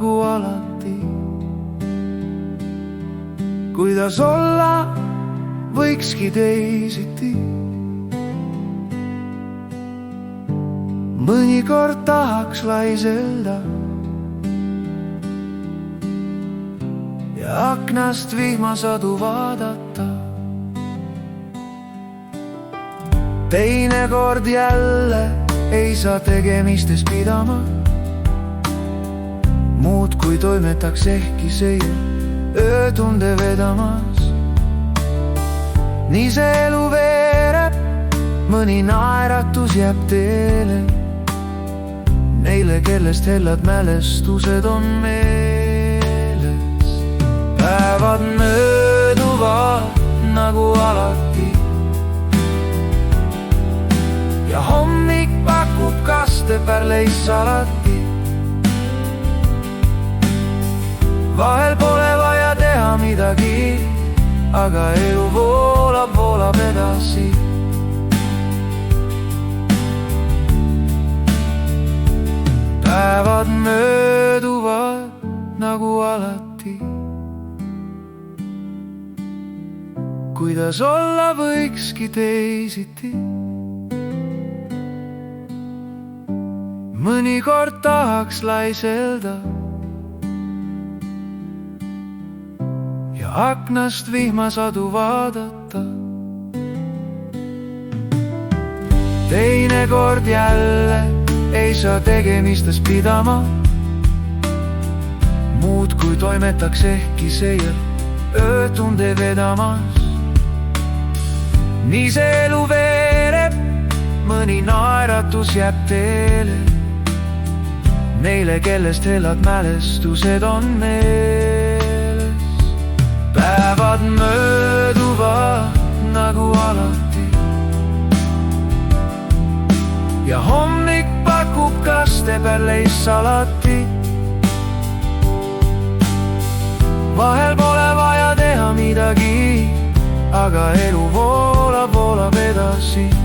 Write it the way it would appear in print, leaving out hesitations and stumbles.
nagu alati. Kuidas olla võikski teisiti? Mõnikord tahaks laiselda ja aknast vihmasadu vaadata. Teinekord jälle ei saa tegemistes pidama, muud kui toimetaks ehkki seir öötunde vedamas. Nii see elu veereb, mõni naeratus jääb teele neile, kellest hellad mälestused on meeles. Päevad mööduvad nagu alati ja hommik pakub kaste pärleis alati. Vahel pole vaja teha midagi, aga elu voolab edasi. Päevad mööduvad nagu alati. Kuidas olla võikski teisiti? Mõnikord tahaks laiselda ja aknast vihmasadu vaadata. Teinekord jälle ei saa tegemistes pidama, muud kui toimetaks ehkki seir öötunde vedamas. Nii see elu veereb, mõni naeratus jääb teele neile, kellest hellad mälestused on meeles. Päevad mööduvad nagu alati ja hommik pakub kaste pärleis alati. Vahel pole vaja teha midagi, aga elu voolab edasi.